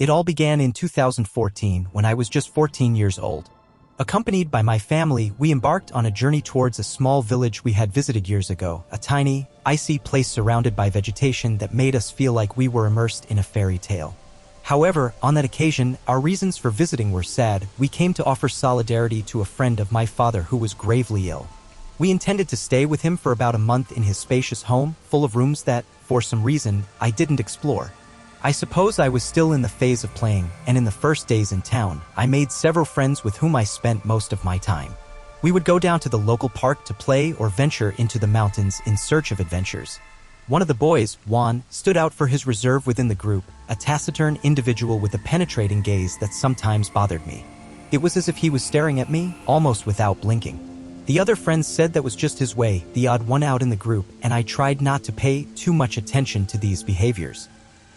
It all began in 2014 when I was just 14 years old. Accompanied by my family, we embarked on a journey towards a small village we had visited years ago, a tiny, icy place surrounded by vegetation that made us feel like we were immersed in a fairy tale. However, on that occasion, our reasons for visiting were sad. We came to offer solidarity to a friend of my father who was gravely ill. We intended to stay with him for about a month in his spacious home, full of rooms that, for some reason, I didn't explore. I suppose I was still in the phase of playing, and in the first days in town, I made several friends with whom I spent most of my time. We would go down to the local park to play or venture into the mountains in search of adventures. One of the boys, Juan, stood out for his reserve within the group, a taciturn individual with a penetrating gaze that sometimes bothered me. It was as if he was staring at me, almost without blinking. The other friends said that was just his way, the odd one out in the group, and I tried not to pay too much attention to these behaviors.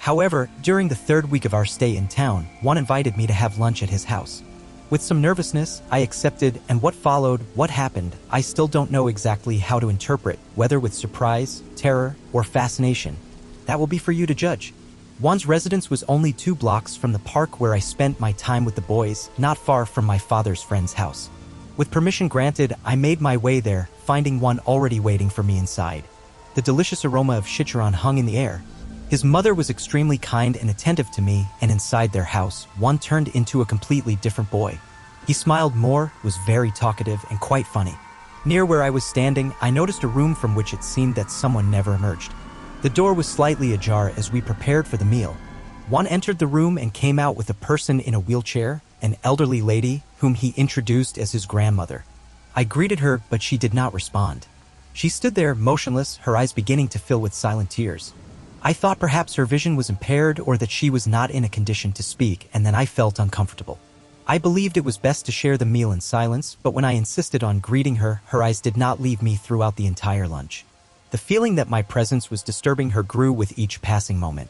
However, during the third week of our stay in town, Juan invited me to have lunch at his house. With some nervousness, I accepted, and what followed, what happened, I still don't know exactly how to interpret, whether with surprise, terror, or fascination. That will be for you to judge. Juan's residence was only 2 blocks from the park where I spent my time with the boys, not far from my father's friend's house. With permission granted, I made my way there, finding Juan already waiting for me inside. The delicious aroma of chicharron hung in the air. His mother was extremely kind and attentive to me, and inside their house, Juan turned into a completely different boy. He smiled more, was very talkative, and quite funny. Near where I was standing, I noticed a room from which it seemed that someone never emerged. The door was slightly ajar as we prepared for the meal. Juan entered the room and came out with a person in a wheelchair, an elderly lady, whom he introduced as his grandmother. I greeted her, but she did not respond. She stood there, motionless, her eyes beginning to fill with silent tears. I thought perhaps her vision was impaired or that she was not in a condition to speak, and then I felt uncomfortable. I believed it was best to share the meal in silence, but when I insisted on greeting her, her eyes did not leave me throughout the entire lunch. The feeling that my presence was disturbing her grew with each passing moment.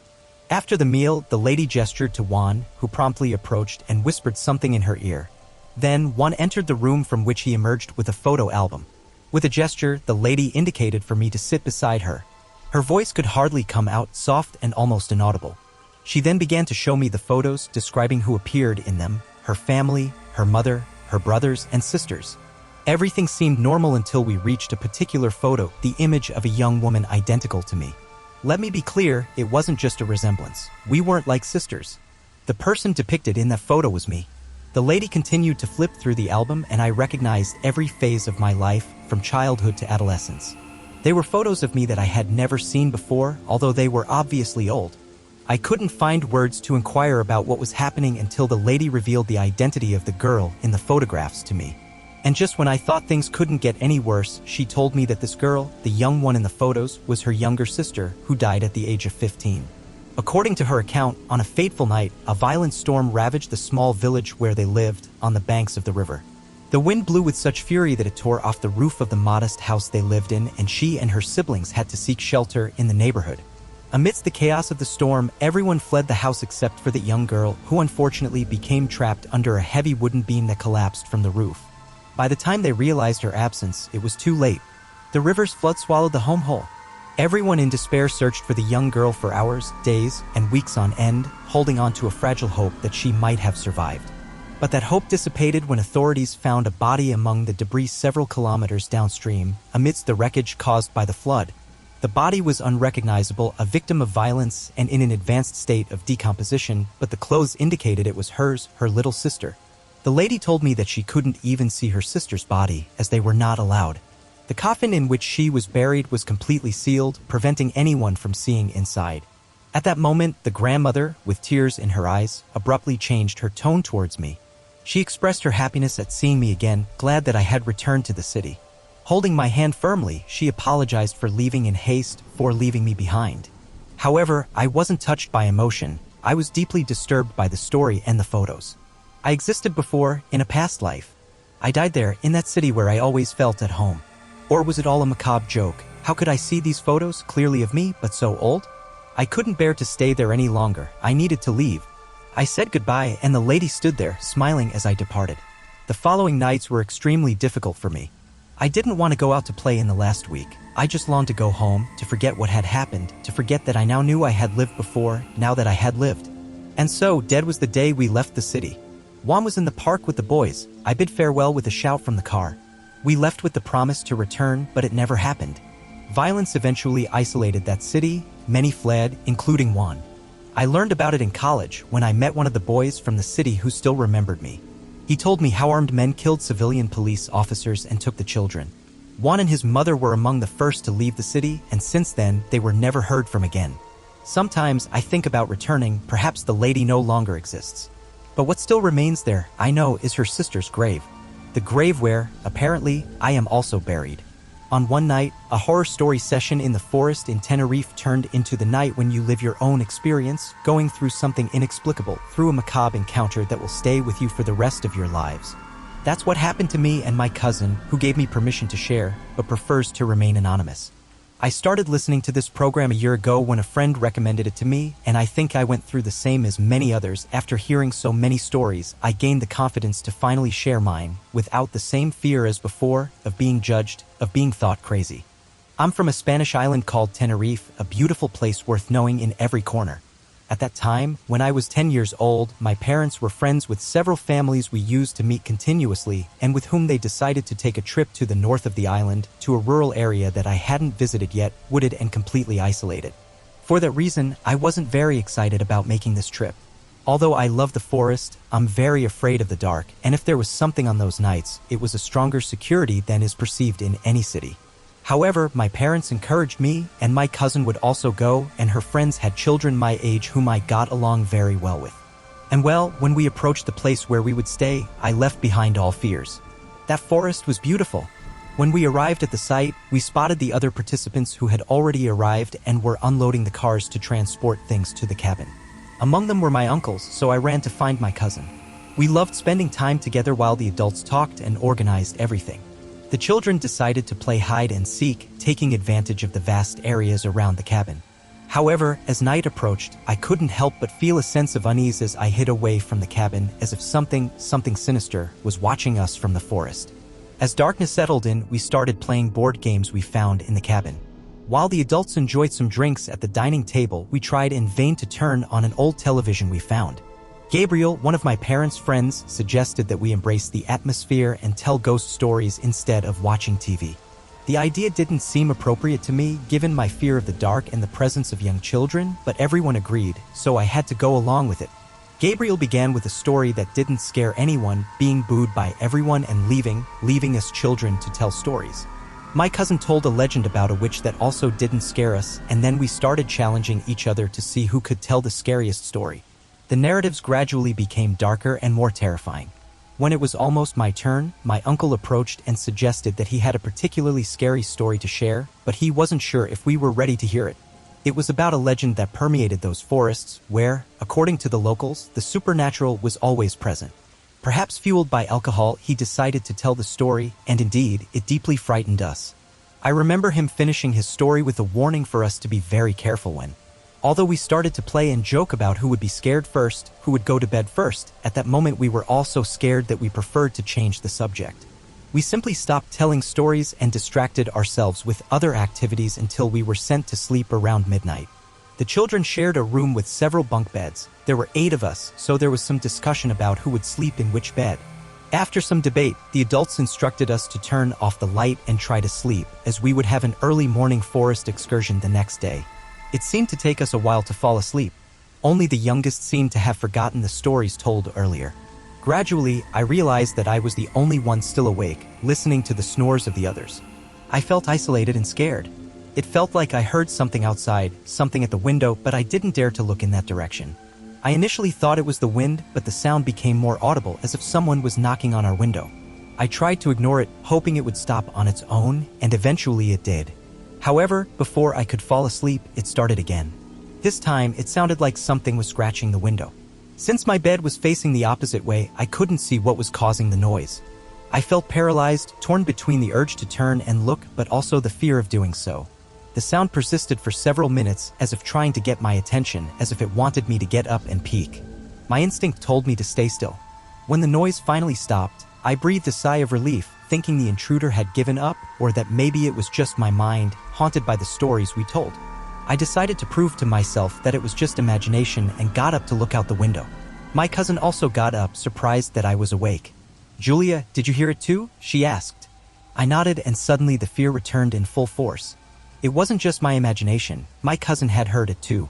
After the meal, the lady gestured to Juan, who promptly approached and whispered something in her ear. Then, Juan entered the room from which he emerged with a photo album. With a gesture, the lady indicated for me to sit beside her. Her voice could hardly come out, soft and almost inaudible. She then began to show me the photos, describing who appeared in them, her family, her mother, her brothers and sisters. Everything seemed normal until we reached a particular photo, the image of a young woman identical to me. Let me be clear, it wasn't just a resemblance. We weren't like sisters. The person depicted in that photo was me. The lady continued to flip through the album, and I recognized every phase of my life, from childhood to adolescence. They were photos of me that I had never seen before, although they were obviously old. I couldn't find words to inquire about what was happening until the lady revealed the identity of the girl in the photographs to me. And just when I thought things couldn't get any worse, she told me that this girl, the young one in the photos, was her younger sister, who died at the age of 15. According to her account, on a fateful night, a violent storm ravaged the small village where they lived, on the banks of the river. The wind blew with such fury that it tore off the roof of the modest house they lived in, and she and her siblings had to seek shelter in the neighborhood. Amidst the chaos of the storm, everyone fled the house except for the young girl, who unfortunately became trapped under a heavy wooden beam that collapsed from the roof. By the time they realized her absence, it was too late. The river's flood swallowed the home whole. Everyone in despair searched for the young girl for hours, days, and weeks on end, holding on to a fragile hope that she might have survived. But that hope dissipated when authorities found a body among the debris several kilometers downstream, amidst the wreckage caused by the flood. The body was unrecognizable, a victim of violence and in an advanced state of decomposition, but the clothes indicated it was hers, her little sister. The lady told me that she couldn't even see her sister's body, as they were not allowed. The coffin in which she was buried was completely sealed, preventing anyone from seeing inside. At that moment, the grandmother, with tears in her eyes, abruptly changed her tone towards me. She expressed her happiness at seeing me again, glad that I had returned to the city. Holding my hand firmly, she apologized for leaving in haste, for leaving me behind. However, I wasn't touched by emotion. I was deeply disturbed by the story and the photos. I existed before, in a past life. I died there, in that city where I always felt at home. Or was it all a macabre joke? How could I see these photos, clearly of me, but so old? I couldn't bear to stay there any longer. I needed to leave. I said goodbye, and the lady stood there, smiling as I departed. The following nights were extremely difficult for me. I didn't want to go out to play in the last week. I just longed to go home, to forget what had happened, to forget that I now knew I had lived before, now that I had lived. And so, dead was the day we left the city. Juan was in the park with the boys. I bid farewell with a shout from the car. We left with the promise to return, but it never happened. Violence eventually isolated that city. Many fled, including Juan. I learned about it in college when I met one of the boys from the city who still remembered me. He told me how armed men killed civilian police officers and took the children. Juan and his mother were among the first to leave the city, and since then, they were never heard from again. Sometimes I think about returning. Perhaps the lady no longer exists. But what still remains there, I know, is her sister's grave. The grave where, apparently, I am also buried. On one night, a horror story session in the forest in Tenerife turned into the night when you live your own experience, going through something inexplicable, through a macabre encounter that will stay with you for the rest of your lives. That's what happened to me and my cousin, who gave me permission to share, but prefers to remain anonymous. I started listening to this program a year ago when a friend recommended it to me, and I think I went through the same as many others. After hearing so many stories, I gained the confidence to finally share mine, without the same fear as before, of being judged, of being thought crazy. I'm from a Spanish island called Tenerife, a beautiful place worth knowing in every corner. At that time, when I was 10 years old, my parents were friends with several families we used to meet continuously, and with whom they decided to take a trip to the north of the island, to a rural area that I hadn't visited yet, wooded and completely isolated. For that reason, I wasn't very excited about making this trip. Although I love the forest, I'm very afraid of the dark, and if there was something on those nights, it was a stronger security than is perceived in any city. However, my parents encouraged me, and my cousin would also go, and her friends had children my age whom I got along very well with. And well, when we approached the place where we would stay, I left behind all fears. That forest was beautiful. When we arrived at the site, we spotted the other participants who had already arrived and were unloading the cars to transport things to the cabin. Among them were my uncles, so I ran to find my cousin. We loved spending time together while the adults talked and organized everything. The children decided to play hide and seek, taking advantage of the vast areas around the cabin. However, as night approached, I couldn't help but feel a sense of unease as I hid away from the cabin, as if something sinister, was watching us from the forest. As darkness settled in, we started playing board games we found in the cabin. While the adults enjoyed some drinks at the dining table, we tried in vain to turn on an old television we found. Gabriel, one of my parents' friends, suggested that we embrace the atmosphere and tell ghost stories instead of watching TV. The idea didn't seem appropriate to me, given my fear of the dark and the presence of young children, but everyone agreed, so I had to go along with it. Gabriel began with a story that didn't scare anyone, being booed by everyone and leaving us children to tell stories. My cousin told a legend about a witch that also didn't scare us, and then we started challenging each other to see who could tell the scariest story. The narratives gradually became darker and more terrifying. When it was almost my turn, my uncle approached and suggested that he had a particularly scary story to share, but he wasn't sure if we were ready to hear it. It was about a legend that permeated those forests where, according to the locals, the supernatural was always present. Perhaps fueled by alcohol, he decided to tell the story, and indeed, it deeply frightened us. I remember him finishing his story with a warning for us to be very careful when. Although we started to play and joke about who would be scared first, who would go to bed first, at that moment we were all so scared that we preferred to change the subject. We simply stopped telling stories and distracted ourselves with other activities until we were sent to sleep around midnight. The children shared a room with several bunk beds. There were 8 of us, so there was some discussion about who would sleep in which bed. After some debate, the adults instructed us to turn off the light and try to sleep, as we would have an early morning forest excursion the next day. It seemed to take us a while to fall asleep. Only the youngest seemed to have forgotten the stories told earlier. Gradually, I realized that I was the only one still awake, listening to the snores of the others. I felt isolated and scared. It felt like I heard something outside, something at the window, but I didn't dare to look in that direction. I initially thought it was the wind, but the sound became more audible, as if someone was knocking on our window. I tried to ignore it, hoping it would stop on its own, and eventually it did. However, before I could fall asleep, it started again. This time, it sounded like something was scratching the window. Since my bed was facing the opposite way, I couldn't see what was causing the noise. I felt paralyzed, torn between the urge to turn and look, but also the fear of doing so. The sound persisted for several minutes, as if trying to get my attention, as if it wanted me to get up and peek. My instinct told me to stay still. When the noise finally stopped, I breathed a sigh of relief, thinking the intruder had given up, or that maybe it was just my mind, haunted by the stories we told. I decided to prove to myself that it was just imagination and got up to look out the window. My cousin also got up, surprised that I was awake. "Julia, did you hear it too?" she asked. I nodded, and suddenly the fear returned in full force. It wasn't just my imagination, my cousin had heard it too.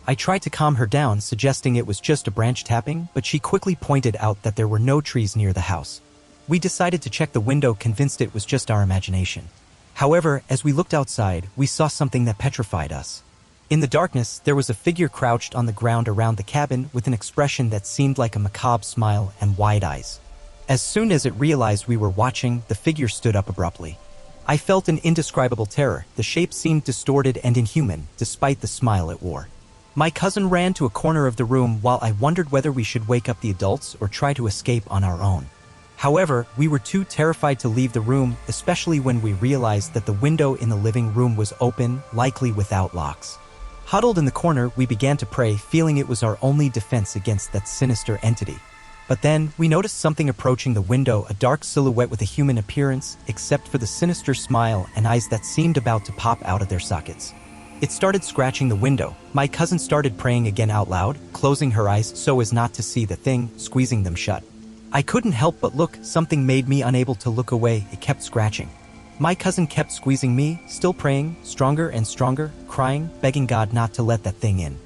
I tried to calm her down, suggesting it was just a branch tapping, but she quickly pointed out that there were no trees near the house. We decided to check the window, convinced it was just our imagination. However, as we looked outside, we saw something that petrified us. In the darkness, there was a figure crouched on the ground around the cabin with an expression that seemed like a macabre smile and wide eyes. As soon as it realized we were watching, the figure stood up abruptly. I felt an indescribable terror. The shape seemed distorted and inhuman, despite the smile it wore. My cousin ran to a corner of the room while I wondered whether we should wake up the adults or try to escape on our own. However, we were too terrified to leave the room, especially when we realized that the window in the living room was open, likely without locks. Huddled in the corner, we began to pray, feeling it was our only defense against that sinister entity. But then, we noticed something approaching the window, a dark silhouette with a human appearance, except for the sinister smile and eyes that seemed about to pop out of their sockets. It started scratching the window. My cousin started praying again out loud, closing her eyes so as not to see the thing, squeezing them shut. I couldn't help but look. Something made me unable to look away. It kept scratching. My cousin kept squeezing me, still praying, stronger and stronger, crying, begging God not to let that thing in.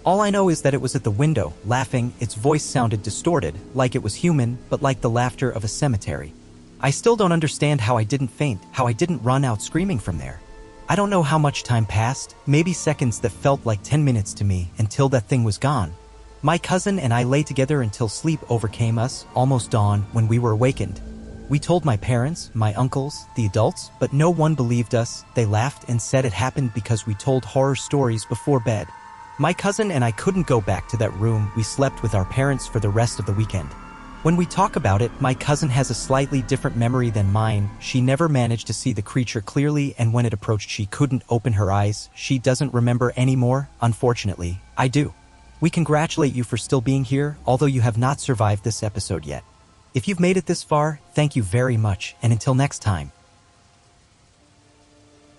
All I know is that it was at the window, laughing. Its voice sounded distorted, like it was human, but like the laughter of a cemetery. I still don't understand how I didn't faint, how I didn't run out screaming from there. I don't know how much time passed, maybe seconds that felt like 10 minutes to me, until that thing was gone. My cousin and I lay together until sleep overcame us, almost dawn, when we were awakened. We told my parents, my uncles, the adults, but no one believed us. They laughed and said it happened because we told horror stories before bed. My cousin and I couldn't go back to that room. We slept with our parents for the rest of the weekend. When we talk about it, my cousin has a slightly different memory than mine. She never managed to see the creature clearly, and when it approached she couldn't open her eyes. She doesn't remember anymore. Unfortunately, I do. We congratulate you for still being here, although you have not survived this episode yet. If you've made it this far, thank you very much, and until next time.